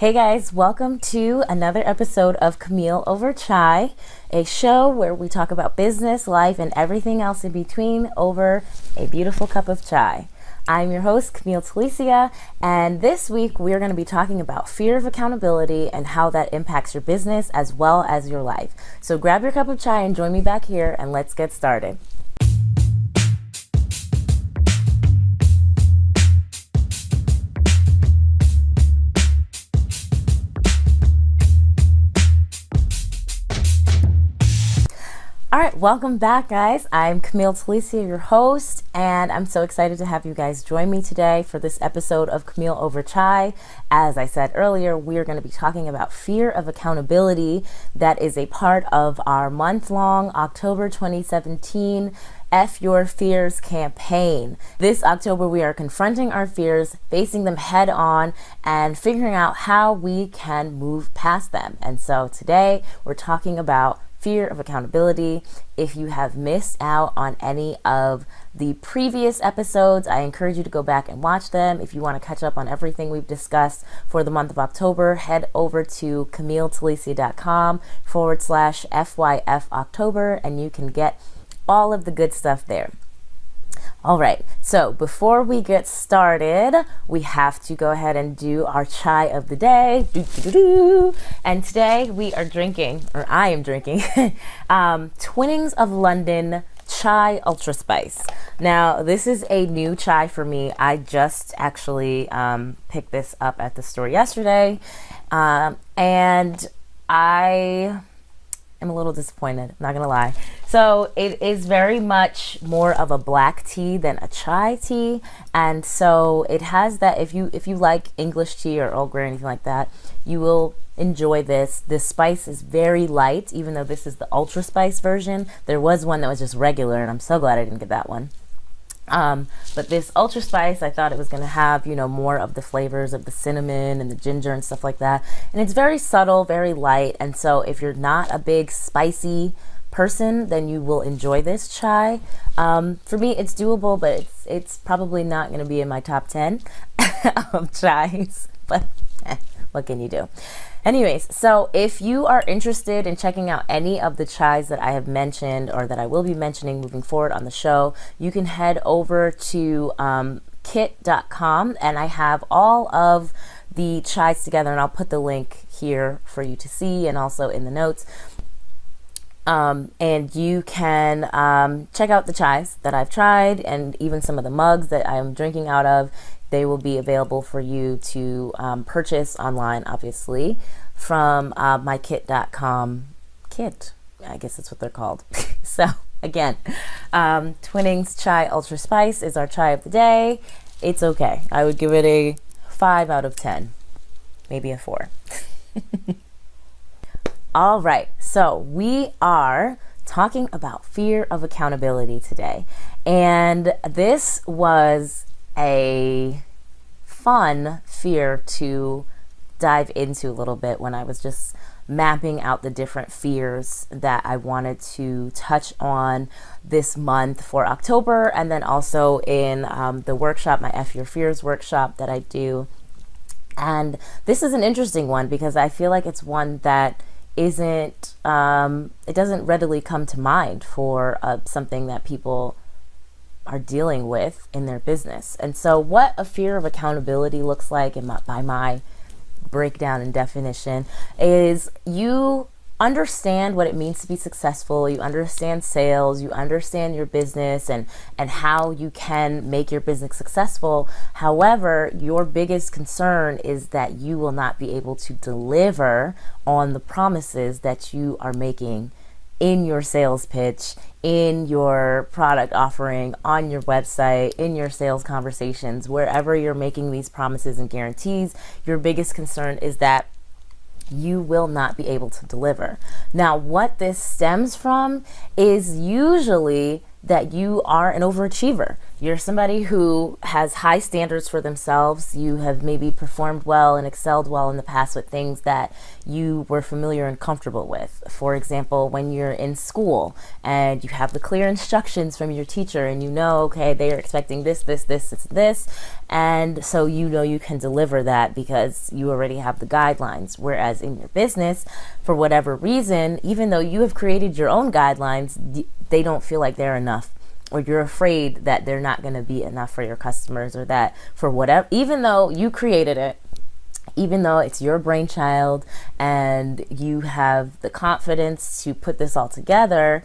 Hey guys, welcome to another episode of Camille Over Chai, a show where we talk about business, life, and everything else in between over a beautiful cup of chai. I'm your host, Camille Telicia, and this week we're going to be talking about fear of accountability and how that impacts your business as well as your life. So grab your cup of chai and join me back here and let's get started. All right, welcome back, guys. I'm Camille Telicia, your host, and I'm so excited to have you guys join me today for this episode of Camille Over Chai. As I said earlier, we're going to be talking about fear of accountability. That is a part of our month-long October 2017 F Your Fears campaign. This October, we are confronting our fears, facing them head on, and figuring out how we can move past them. And so today, we're talking about fear of accountability. If you have missed out on any of the previous episodes, I encourage you to go back and watch them. If you want to catch up on everything we've discussed for the month of October, head over to CamilleTelicia.com/FYF October and you can get all of the good stuff there. All right, so before we get started, we have to go ahead and do our chai of the day. And today we are drinking, or I am drinking, Twinnings of London Chai Ultra Spice. Now, this is a new chai for me. I just actually picked this up at the store yesterday, and I am a little disappointed, I'm not gonna lie. So it is very much more of a black tea than a chai tea, and so it has that, if you like English tea or Earl Grey or anything like that, you will enjoy this. The spice is very light, even though this is the ultra spice version. There was one that was just regular, and I'm so glad I didn't get that one. But this ultra spice, I thought it was going to have, more of the flavors of the cinnamon and the ginger and stuff like that. And it's very subtle, very light. And so if you're not a big spicy person, then you will enjoy this chai. For me, it's doable, but it's probably not going to be in my top 10 of chais. But what can you do? Anyways, so if you are interested in checking out any of the chais that I have mentioned or that I will be mentioning moving forward on the show, you can head over to kit.com, and I have all of the chais together, and I'll put the link here for you to see and also in the notes. And you can check out the chais that I've tried and even some of the mugs that I'm drinking out of. They will be available for you to purchase online, obviously, from my kit.com kit. I guess that's what they're called. So again, Twinnings Chai Ultra Spice is our chai of the day. It's okay. I would give it a 5 out of 10, maybe a 4. All right, so we are talking about fear of accountability today. And this was a fun fear to dive into a little bit when I was just mapping out the different fears that I wanted to touch on this month for October, and then also in the workshop, my F Your Fears workshop that I do. And this is an interesting one because I feel like it's one that it doesn't readily come to mind for something that people are dealing with in their business. And so what a fear of accountability looks like, by my breakdown and definition, is you understand what it means to be successful, you understand sales, you understand your business and how you can make your business successful. However, your biggest concern is that you will not be able to deliver on the promises that you are making in your sales pitch, in your product offering, on your website, in your sales conversations, wherever you're making these promises and guarantees. Your biggest concern is that you will not be able to deliver. Now, what this stems from is usually that you are an overachiever. you're somebody who has high standards for themselves, you have maybe performed well and excelled well in the past with things that you were familiar and comfortable with. For example, when you're in school and you have the clear instructions from your teacher and you know, okay, they are expecting this, and so you know you can deliver that because you already have the guidelines. Whereas in your business, for whatever reason, even though you have created your own guidelines, they don't feel like they're enough, or you're afraid that they're not going to be enough for your customers, or that for whatever, even though you created it, even though it's your brainchild and you have the confidence to put this all together,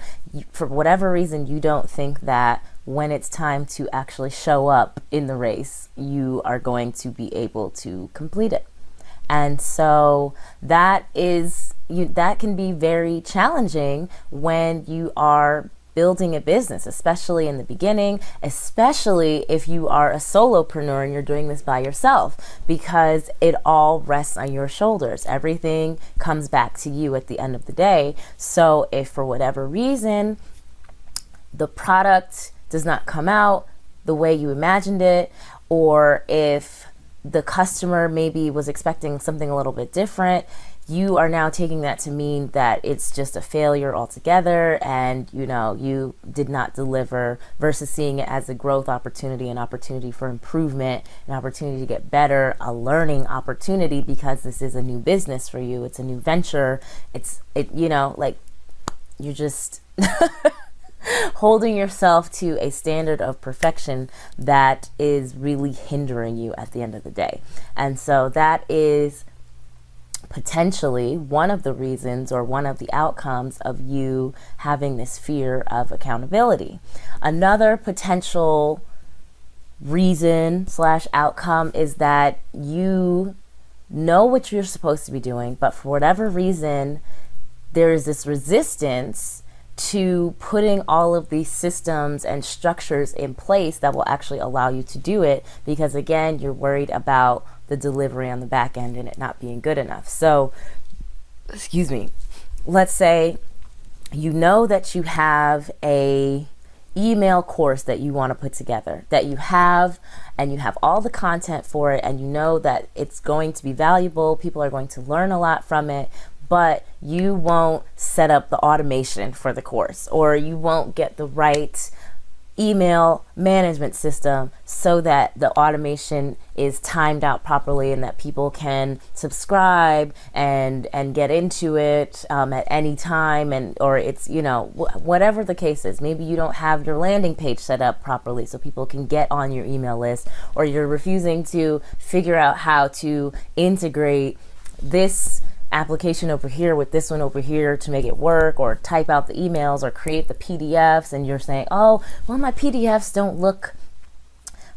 for whatever reason, you don't think that when it's time to actually show up in the race, you are going to be able to complete it. And so that can be very challenging when you are building a business, especially in the beginning, especially if you are a solopreneur and you're doing this by yourself, because it all rests on your shoulders. Everything comes back to you at the end of the day. So if for whatever reason the product does not come out the way you imagined it, or if the customer maybe was expecting something a little bit different, you are now taking that to mean that it's just a failure altogether, and you did not deliver, versus seeing it as a growth opportunity, an opportunity for improvement, an opportunity to get better, a learning opportunity, because this is a new business for you. It's a new venture. You're just holding yourself to a standard of perfection that is really hindering you at the end of the day. And so that is potentially one of the reasons, or one of the outcomes of you having this fear of accountability. Another potential reason / outcome is that you know what you're supposed to be doing, but for whatever reason, there is this resistance to putting all of these systems and structures in place that will actually allow you to do it, because again, you're worried about the delivery on the back end and it not being good enough. So, let's say you know that you have a email course that you want to put together, that you have all the content for it, and you know that it's going to be valuable, people are going to learn a lot from it, but you won't set up the automation for the course, or you won't get the right email management system so that the automation is timed out properly and that people can subscribe and get into it at any time, or it's whatever the case is. Maybe you don't have your landing page set up properly so people can get on your email list, or you're refusing to figure out how to integrate this application over here with this one over here to make it work, or type out the emails, or create the PDFs, and you're saying, oh, well, my PDFs don't look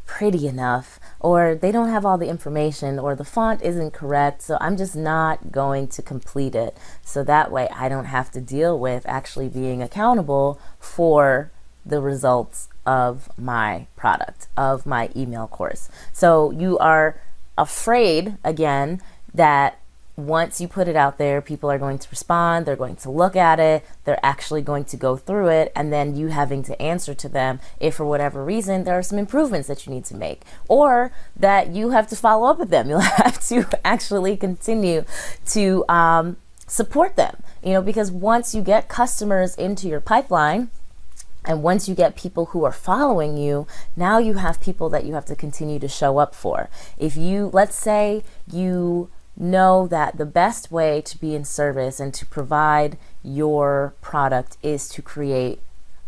pretty enough, or they don't have all the information, or the font isn't correct, so I'm just not going to complete it. So that way I don't have to deal with actually being accountable for the results of my product, of my email course. So you are afraid, again, that once you put it out there, people are going to respond, they're going to look at it, they're actually going to go through it, and then you having to answer to them if for whatever reason there are some improvements that you need to make, or that you have to follow up with them. You'll have to actually continue to support them, because once you get customers into your pipeline, and once you get people who are following you, now you have people that you have to continue to show up for. Let's say you know that the best way to be in service and to provide your product is to create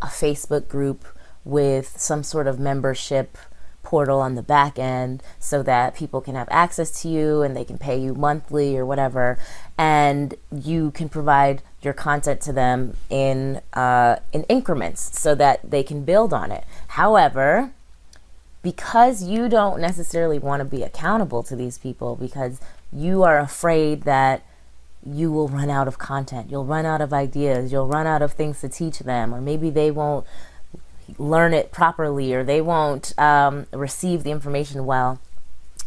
a Facebook group with some sort of membership portal on the back end so that people can have access to you and they can pay you monthly or whatever, and you can provide your content to them in increments so that they can build on it. However, because you don't necessarily want to be accountable to these people, because you are afraid that you will run out of content, you'll run out of ideas, you'll run out of things to teach them, or maybe they won't learn it properly, or they won't receive the information well,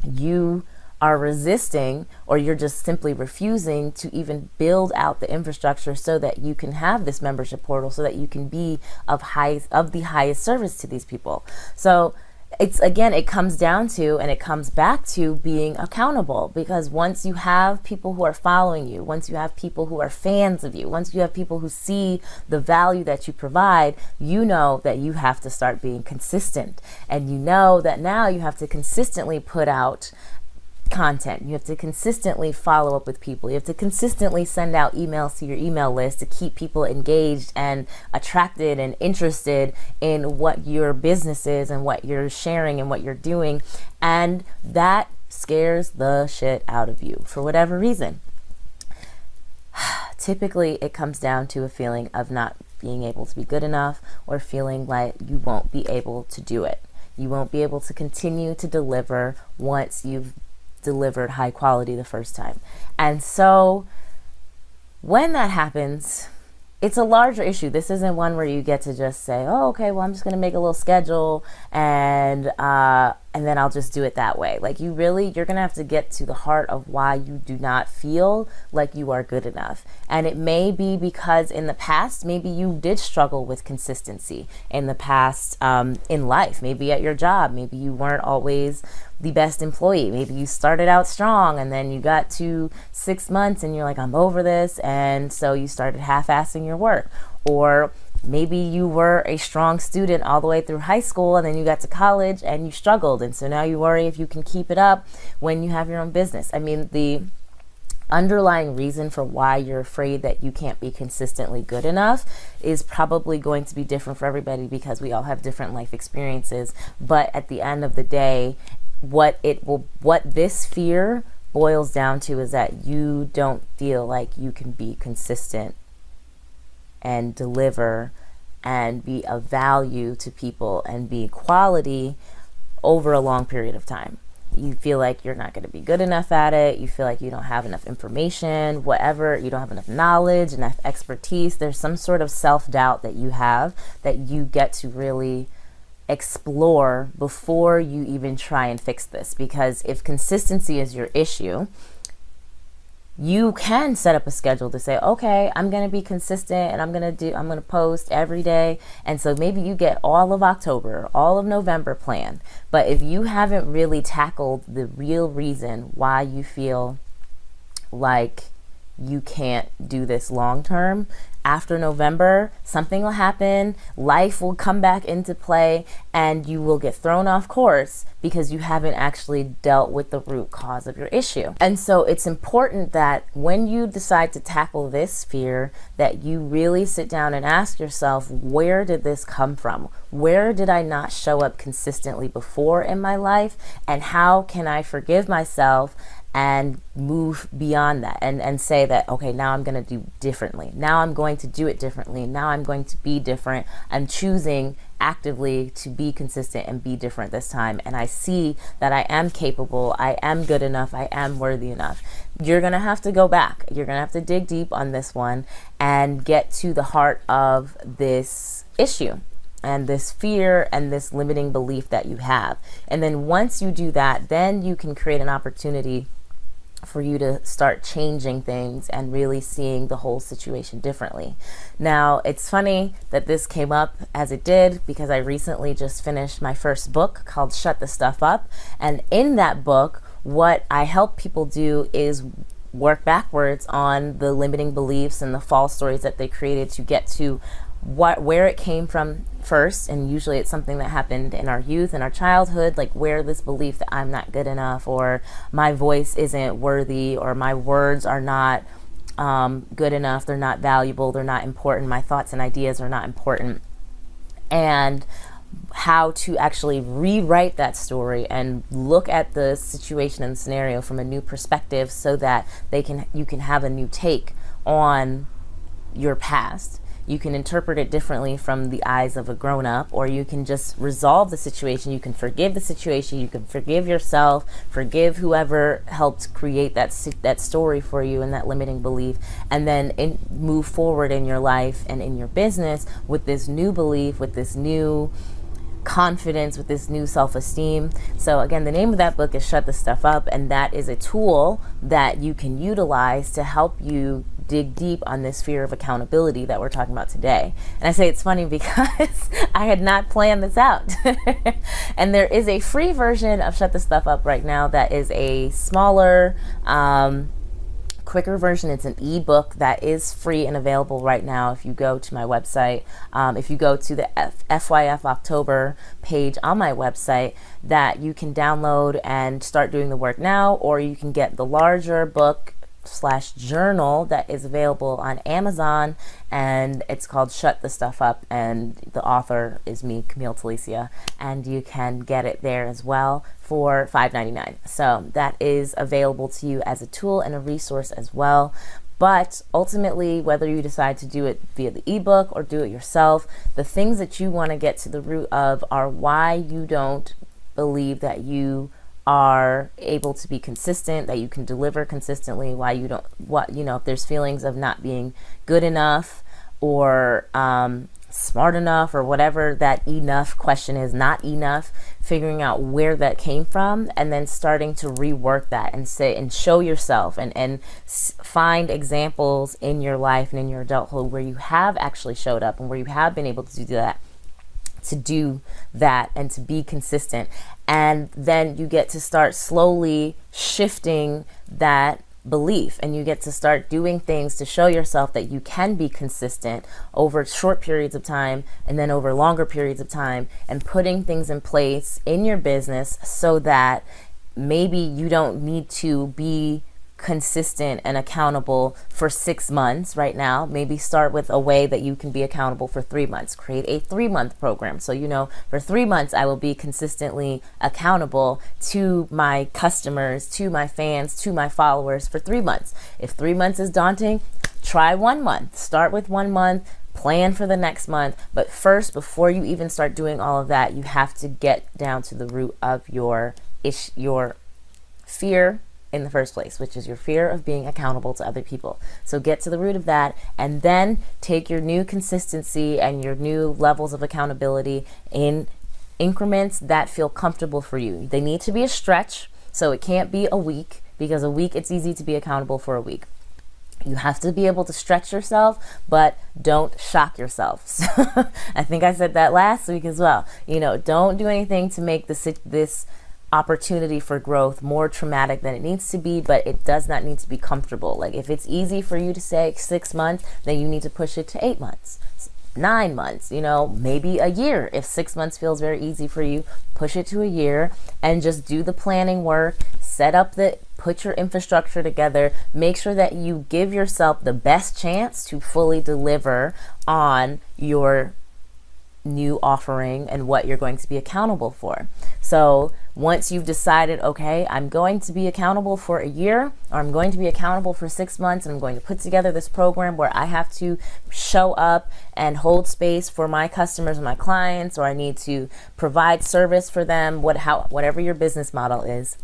you are resisting, or you're just simply refusing to even build out the infrastructure so that you can have this membership portal, so that you can be of the highest service to these people. So it's, again, it comes down to, and it comes back to being accountable, because once you have people who are following you, once you have people who are fans of you, once you have people who see the value that you provide, you know that you have to start being consistent, and you know that now you have to consistently put out content. You have to consistently follow up with people. You have to consistently send out emails to your email list to keep people engaged and attracted and interested in what your business is and what you're sharing and what you're doing. And that scares the shit out of you for whatever reason. Typically, it comes down to a feeling of not being able to be good enough, or feeling like you won't be able to do it. You won't be able to continue to deliver once you've delivered high quality the first time. And so when that happens, it's a larger issue. This isn't one where you get to just say, oh, okay, well, I'm just going to make a little schedule and then I'll just do it that way. Like, you're going to have to get to the heart of why you do not feel like you are good enough. And it may be because in the past, maybe you did struggle with consistency in the past, in life, maybe at your job, maybe you weren't always the best employee. Maybe you started out strong and then you got to 6 months and you're like, I'm over this. And so you started half-assing your work. Or maybe you were a strong student all the way through high school and then you got to college and you struggled. And so now you worry if you can keep it up when you have your own business. I mean, the underlying reason for why you're afraid that you can't be consistently good enough is probably going to be different for everybody, because we all have different life experiences. But at the end of the day, what this fear boils down to is that you don't feel like you can be consistent and deliver and be of value to people and be quality over a long period of time. You feel like you're not going to be good enough at it. You feel like you don't have enough information, whatever. You don't have enough knowledge, enough expertise. There's some sort of self-doubt that you have that you get to really explore before you even try and fix this. Because if consistency is your issue, you can set up a schedule to say, okay, I'm going to be consistent and I'm going to post every day. And so maybe you get all of October, all of November planned. But if you haven't really tackled the real reason why you feel like you can't do this long term, after November, something will happen, life will come back into play, and you will get thrown off course because you haven't actually dealt with the root cause of your issue. And so it's important that when you decide to tackle this fear, that you really sit down and ask yourself, where did this come from? Where did I not show up consistently before in my life? And how can I forgive myself and move beyond that and say that, okay, now I'm going to do differently. Now I'm going to do it differently. Now I'm going to be different. I'm choosing actively to be consistent and be different this time. And I see that I am capable. I am good enough. I am worthy enough. You're going to have to go back. You're going to have to dig deep on this one and get to the heart of this issue and this fear and this limiting belief that you have. And then once you do that, then you can create an opportunity for you to start changing things and really seeing the whole situation differently. Now, it's funny that this came up as it did because I recently just finished my first book called Shut the Stuff Up. And in that book, what I help people do is work backwards on the limiting beliefs and the false stories that they created to get to where it came from first. And usually it's something that happened in our youth and our childhood, like where this belief that I'm not good enough, or my voice isn't worthy, or my words are not good enough, they're not valuable, they're not important, my thoughts and ideas are not important, and how to actually rewrite that story and look at the situation and scenario from a new perspective so that you can have a new take on your past. You can interpret it differently from the eyes of a grown-up, or you can just resolve the situation. You can forgive the situation. You can forgive yourself, forgive whoever helped create that story for you and that limiting belief, and then move forward in your life and in your business with this new belief, with this new confidence, with this new self-esteem. So again, the name of that book is Shut the Stuff Up, and that is a tool that you can utilize to help you dig deep on this fear of accountability that we're talking about today. And I say it's funny because I had not planned this out. And there is a free version of Shut the Stuff Up right now that is a smaller, quicker version. It's an ebook that is free and available right now if you go to my website. If you go to the FYF October page on my website, that you can download and start doing the work now, or you can get the larger book / journal that is available on Amazon, and it's called Shut the Stuff Up, and the author is me, Camille Telicia, and you can get it there as well for $5.99. So that is available to you as a tool and a resource as well. But ultimately, whether you decide to do it via the ebook or do it yourself, the things that you want to get to the root of are why you don't believe that you are able to be consistent, that you can deliver consistently, why you don't, if there's feelings of not being good enough or smart enough, or whatever that enough question is, not enough, figuring out where that came from, and then starting to rework that and say and show yourself and find examples in your life and in your adulthood where you have actually showed up and where you have been able to do that and to be consistent. And then you get to start slowly shifting that belief, and you get to start doing things to show yourself that you can be consistent over short periods of time and then over longer periods of time, and putting things in place in your business so that maybe you don't need to be consistent and accountable for 6 months right now. Maybe start with a way that you can be accountable for 3 months. Create a 3-month program. So, for 3 months, I will be consistently accountable to my customers, to my fans, to my followers for 3 months. If 3 months is daunting, try 1 month. Start with 1 month. Plan for the next month. But first, before you even start doing all of that, you have to get down to the root of your fear in the first place, which is your fear of being accountable to other people. So get to the root of that, and then take your new consistency and your new levels of accountability in increments that feel comfortable for you. They need to be a stretch, so it can't be a week, because a week, it's easy to be accountable for a week. You have to be able to stretch yourself, but don't shock yourself. So I think I said that last week as well. Don't do anything to make this opportunity for growth more traumatic than it needs to be, but it does not need to be comfortable. Like, if it's easy for you to say 6 months, then you need to push it to 8 months, 9 months, maybe a year. If 6 months feels very easy for you, push it to a year, and just do the planning work, put your infrastructure together, make sure that you give yourself the best chance to fully deliver on your new offering and what you're going to be accountable for. So once you've decided, okay, I'm going to be accountable for a year, or I'm going to be accountable for 6 months, and I'm going to put together this program where I have to show up and hold space for my customers and my clients, or I need to provide service for them, whatever your business model is,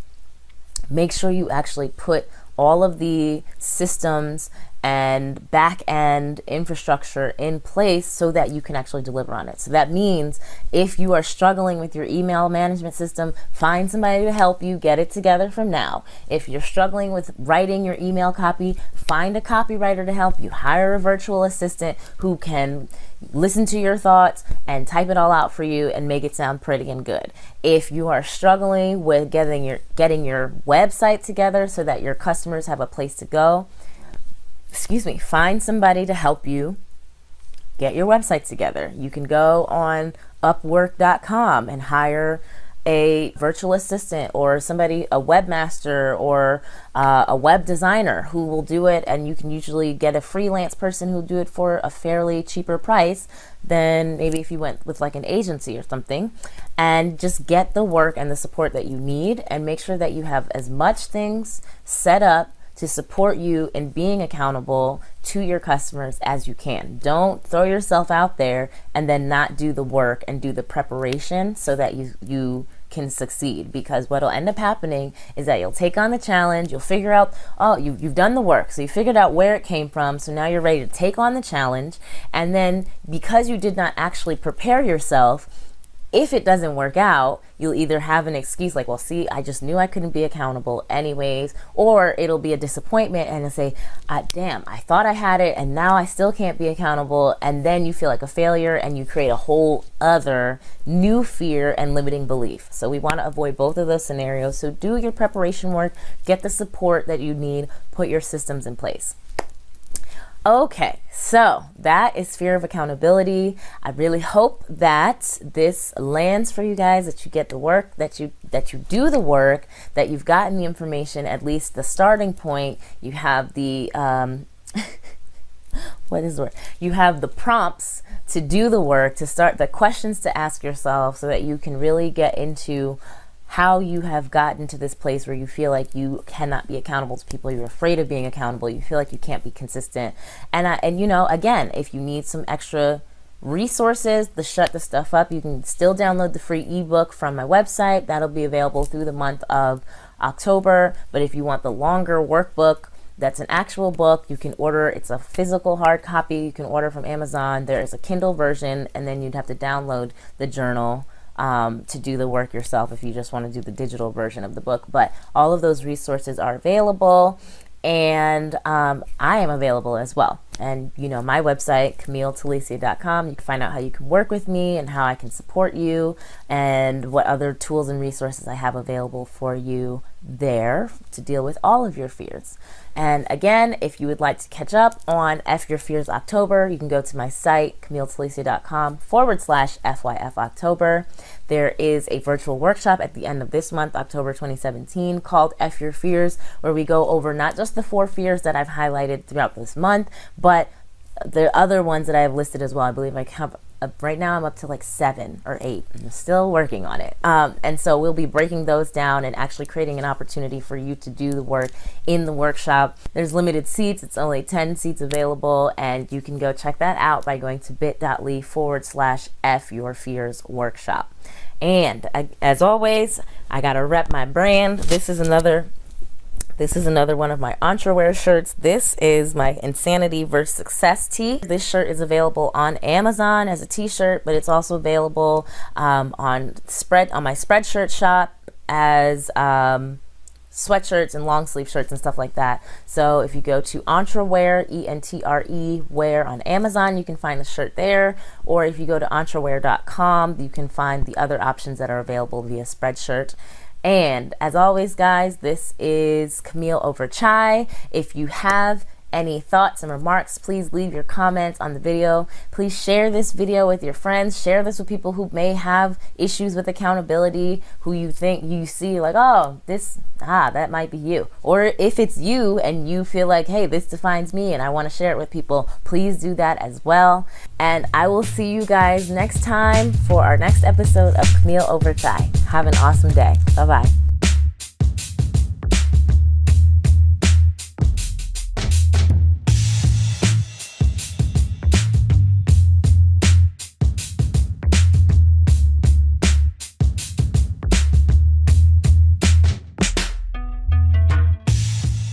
make sure you actually put all of the systems and back-end infrastructure in place so that you can actually deliver on it. So that means if you are struggling with your email management system, find somebody to help you get it together from now. If you're struggling with writing your email copy, find a copywriter to help you. Hire a virtual assistant who can listen to your thoughts and type it all out for you and make it sound pretty and good. If you are struggling with getting your website together so that your customers have a place to go, find somebody to help you get your website together. You can go on Upwork.com and hire a virtual assistant or somebody, a webmaster or a web designer who will do it, and you can usually get a freelance person who'll do it for a fairly cheaper price than maybe if you went with like an agency or something. And just get the work and the support that you need, and make sure that you have as much things set up to support you in being accountable to your customers as you can. Don't throw yourself out there and then not do the work and do the preparation so that you can succeed. Because what'll end up happening is that you'll take on the challenge, you'll figure out, you've done the work, so you figured out where it came from, so now you're ready to take on the challenge. And then because you did not actually prepare yourself, If it doesn't work out, you'll either have an excuse like, well, see, I just knew I couldn't be accountable anyways, or it'll be a disappointment and it'll say, damn, I thought I had it and now I still can't be accountable. And then you feel like a failure and you create a whole other new fear and limiting belief. So we want to avoid both of those scenarios. So do your preparation work, get the support that you need, put your systems in place. Okay, so that is fear of accountability. I really hope that this lands for you guys, that you get the work, that you do the work, that you've gotten the information, at least the starting point. You have the what is the word? You have the prompts to do the work, to start the questions to ask yourself, so that you can really get into how you have gotten to this place where you feel like you cannot be accountable to people. You're afraid of being accountable. You feel like you can't be consistent. And you know, again, if you need some extra resources to shut the stuff up, you can still download the free ebook from my website. That'll be available through the month of October. But if you want the longer workbook, that's an actual book, you can order. It's a physical hard copy. You can order from Amazon. There is a Kindle version, and then you'd have to download the journal to do the work yourself if you just want to do the digital version of the book. But all of those resources are available, and I am available as well. And you know, my website, CamilleTelicia.com, you can find out how you can work with me and how I can support you and what other tools and resources I have available for you there to deal with all of your fears. And again, if you would like to catch up on F Your Fears October, you can go to my site, CamilleTelicia.com/FYF October. There is a virtual workshop at the end of this month, October 2017, called F Your Fears, where we go over not just the 4 fears that I've highlighted throughout this month, but the other ones that I have listed as well. I believe I have right now I'm up to like 7 or 8. I'm still working on it. And so we'll be breaking those down and actually creating an opportunity for you to do the work in the workshop. There's limited seats. It's only 10 seats available, and you can go check that out by going to bit.ly/F Your Fears Workshop. And as always, I got to rep my brand. This is another one of my Entrewear shirts. This is my Insanity vs. Success tee. This shirt is available on Amazon as a t-shirt, but it's also available on my Spreadshirt shop as sweatshirts and long sleeve shirts and stuff like that. So if you go to Entrewear, ENTRE wear on Amazon, you can find the shirt there. Or if you go to entrewear.com, you can find the other options that are available via Spreadshirt. And as always, guys, this is Camille Over Chai. If you have any thoughts and remarks, please leave your comments on the video. Please share this video with your friends. Share this with people who may have issues with accountability, who you think you see like, oh, that might be you. Or if it's you and you feel like, hey, this defines me and I want to share it with people, please do that as well. And I will see you guys next time for our next episode of Camille Over Chai. Have an awesome day. Bye-bye.